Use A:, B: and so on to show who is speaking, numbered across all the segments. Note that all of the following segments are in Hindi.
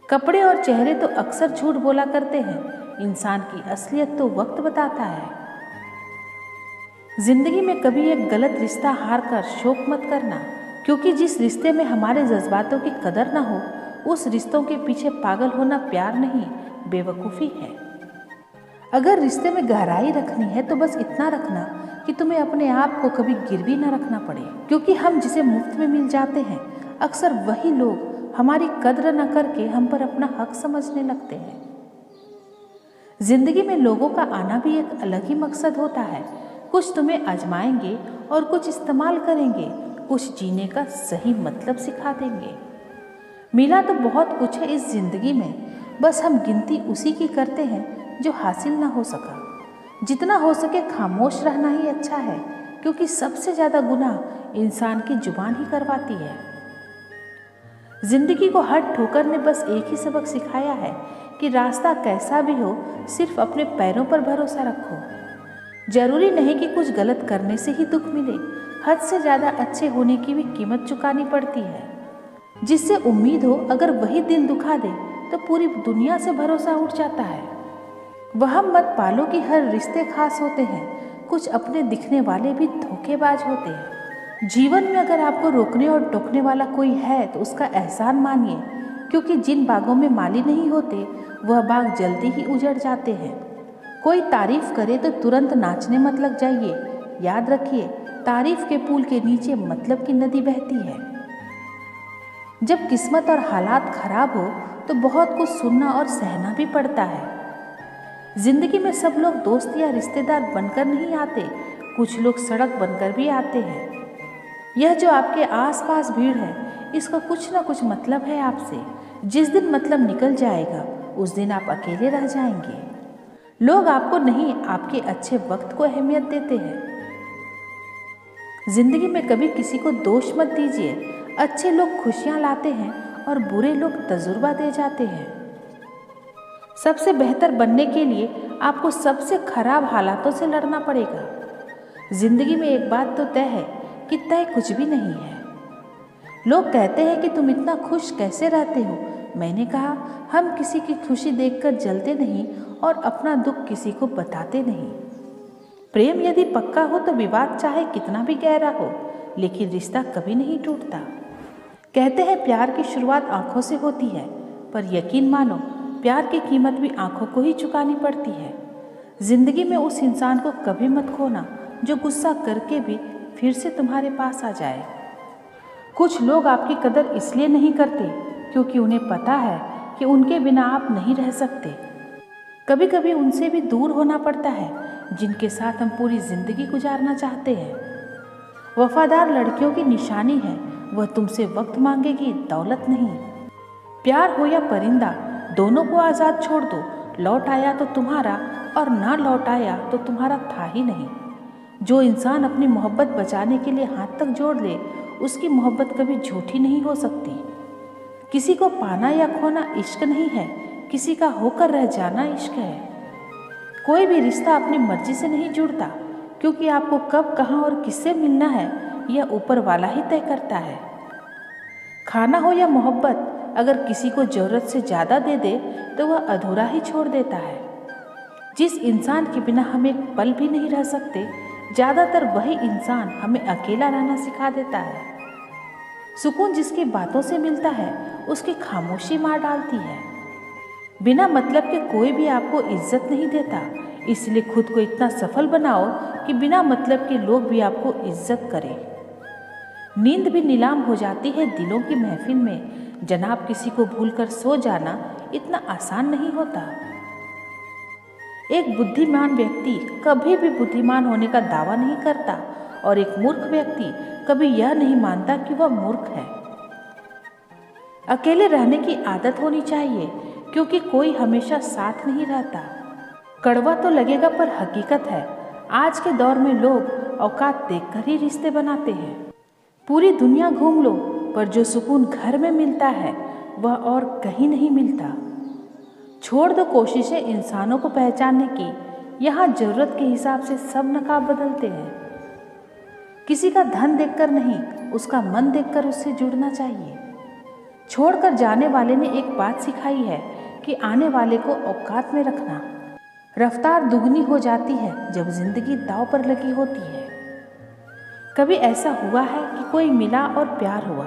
A: कपड़े और चेहरे तो अक्सर झूठ बोला करते हैं, इंसान की असलियत तो वक्त बताता है। जिंदगी में कभी एक गलत रिश्ता हार कर शोक मत करना, क्योंकि जिस रिश्ते में हमारे जज्बातों की कदर ना हो, उस रिश्तों के पीछे पागल होना प्यार नहीं, बेवकूफ़ी है। अगर रिश्ते में गहराई रखनी है तो बस इतना रखना कि तुम्हें अपने आप को कभी गिरवी न रखना पड़े, क्योंकि हम जिसे मुफ्त में मिल जाते हैं, अक्सर वही लोग हमारी कद्र न करके हम पर अपना हक समझने लगते हैं। जिंदगी में लोगों का आना भी एक अलग ही मकसद होता है। कुछ तुम्हें आजमाएंगे और कुछ इस्तेमाल करेंगे, कुछ जीने का सही मतलब सिखा देंगे। मिला तो बहुत कुछ है इस जिंदगी में, बस हम गिनती उसी की करते हैं जो हासिल ना हो सका। जितना हो सके खामोश रहना ही अच्छा है, क्योंकि सबसे ज़्यादा गुनाह इंसान की जुबान ही करवाती है। जिंदगी को हर ठोकर ने बस एक ही सबक सिखाया है कि रास्ता कैसा भी हो, सिर्फ अपने पैरों पर भरोसा रखो। जरूरी नहीं कि कुछ गलत करने से ही दुख मिले, हद से ज़्यादा अच्छे होने की भी कीमत चुकानी पड़ती है। जिससे उम्मीद हो अगर वही दिल दुखा दे तो पूरी दुनिया से भरोसा उठ जाता है। वह मत पालो कि हर रिश्ते खास होते हैं, कुछ अपने दिखने वाले भी धोखेबाज होते हैं। जीवन में अगर आपको रोकने और टोकने वाला कोई है तो उसका एहसान मानिए, क्योंकि जिन बागों में माली नहीं होते वह बाग जल्दी ही उजड़ जाते हैं। कोई तारीफ करे तो तुरंत नाचने मत लग जाइए, याद रखिए तारीफ के पुल के नीचे मतलब की नदी बहती है। जब किस्मत और हालात खराब हो तो बहुत कुछ सुनना और सहना भी पड़ता है। जिंदगी में सब लोग दोस्त या रिश्तेदार बनकर नहीं आते, कुछ लोग सड़क बनकर भी आते हैं। यह जो आपके आसपास भीड़ है, इसका कुछ ना कुछ मतलब है आपसे। जिस दिन मतलब निकल जाएगा उस दिन आप अकेले रह जाएंगे। लोग आपको नहीं, आपके अच्छे वक्त को अहमियत देते हैं। जिंदगी में कभी किसी को दोष मत दीजिए। अच्छे लोग खुशियां लाते हैं और बुरे लोग तजुर्बा दे जाते हैं। सबसे बेहतर बनने के लिए आपको सबसे खराब हालातों से लड़ना पड़ेगा। जिंदगी में एक बात तो तय है कि तय कुछ भी नहीं है। लोग कहते हैं कि तुम इतना खुश कैसे रहते हो। मैंने कहा, हम किसी की खुशी देखकर जलते नहीं और अपना दुख किसी को बताते नहीं। प्रेम यदि पक्का हो तो विवाद चाहे कितना भी गहरा हो, लेकिन रिश्ता कभी नहीं टूटता। कहते हैं प्यार की शुरुआत आंखों से होती है, पर यकीन मानो प्यार की कीमत भी आंखों को ही चुकानी पड़ती है। जिंदगी में उस इंसान को कभी मत खोना जो गुस्सा करके भी फिर से तुम्हारे पास आ जाए। कुछ लोग आपकी कदर इसलिए नहीं करते क्योंकि उन्हें पता है कि उनके बिना आप नहीं रह सकते। कभी कभी उनसे भी दूर होना पड़ता है जिनके साथ हम पूरी जिंदगी गुजारना चाहते हैं। वफादार लड़कियों की निशानी है, वह तुमसे वक्त मांगेगी, दौलत नहीं। प्यार हो या परिंदा, दोनों को आज़ाद छोड़ दो। लौट आया तो तुम्हारा और ना लौट आया तो तुम्हारा था ही नहीं। जो इंसान अपनी मोहब्बत बचाने के लिए हाथ तक जोड़ ले, उसकी मोहब्बत कभी झूठी नहीं हो सकती। किसी को पाना या खोना इश्क नहीं है, किसी का होकर रह जाना इश्क है। कोई भी रिश्ता अपनी मर्जी से नहीं जुड़ता, क्योंकि आपको कब, कहाँ और किससे मिलना है यह ऊपर वाला ही तय करता है। खाना हो या मोहब्बत, अगर किसी को ज़रूरत से ज़्यादा दे दे तो वह अधूरा ही छोड़ देता है। जिस इंसान के बिना हम एक पल भी नहीं रह सकते, ज़्यादातर वही इंसान हमें अकेला रहना सिखा देता है। सुकून जिसकी बातों से मिलता है, उसकी खामोशी मार डालती है। बिना मतलब के कोई भी आपको इज्जत नहीं देता, इसलिए खुद को इतना सफल बनाओ कि बिना मतलब के लोग भी आपको इज्जत करें। नींद भी नीलाम हो जाती है दिलों की महफिल में। जनाब, किसी को भूलकर सो जाना इतना आसान नहीं होता। एक बुद्धिमान व्यक्ति कभी भी बुद्धिमान होने का दावा नहीं करता और एक मूर्ख व्यक्ति कभी यह नहीं मानता कि वह मूर्ख है। अकेले रहने की आदत होनी चाहिए, क्योंकि कोई हमेशा साथ नहीं रहता। कड़वा तो लगेगा पर हकीकत है। आज के दौर में लोग औकात देखकर ही रिश्ते बनाते हैं। पूरी दुनिया घूम लो, पर जो सुकून घर में मिलता है वह और कहीं नहीं मिलता। छोड़ दो कोशिशें इंसानों को पहचानने की, यहाँ ज़रूरत के हिसाब से सब नकाब बदलते हैं। किसी का धन देखकर नहीं, उसका मन देखकर उससे जुड़ना चाहिए। छोड़कर जाने वाले ने एक बात सिखाई है कि आने वाले को औकात में रखना। रफ्तार दुगनी हो जाती है जब जिंदगी दांव पर लगी होती है। कभी ऐसा हुआ है कि कोई मिला और प्यार हुआ,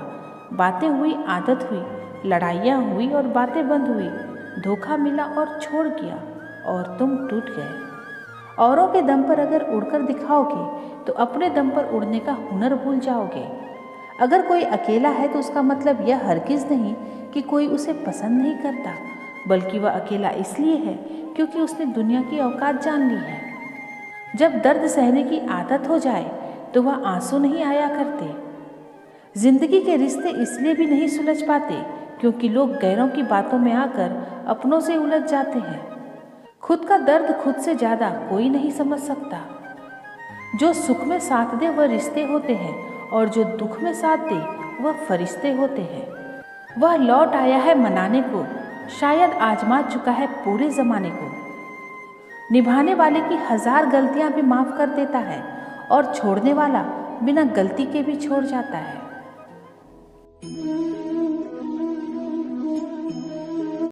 A: बातें हुई, आदत हुई, लड़ाइयाँ हुई और बातें बंद हुई, धोखा मिला और छोड़ गया और तुम टूट गए। औरों के दम पर अगर उड़कर दिखाओगे तो अपने दम पर उड़ने का हुनर भूल जाओगे। अगर कोई अकेला है तो उसका मतलब यह हरगिज़ नहीं कि कोई उसे पसंद नहीं करता, बल्कि वह अकेला इसलिए है क्योंकि उसने दुनिया की औकात जान ली है। जब दर्द सहने की आदत हो जाए तो वह आंसू नहीं आया करते। जिंदगी के रिश्ते इसलिए भी नहीं सुलझ पाते क्योंकि लोग गैरों की बातों में आकर अपनों से उलझ जाते हैं। खुद का दर्द खुद से ज़्यादा कोई नहीं समझ सकता। जो सुख में साथ दे वह रिश्ते होते हैं और जो दुख में साथ दे वह फरिश्ते होते हैं। वह लौट आया है मनाने को, शायद आजमा चुका है पूरे ज़माने को। निभाने वाले की 1000 गलतियां भी माफ़ कर देता है और छोड़ने वाला बिना गलती के भी छोड़ जाता है।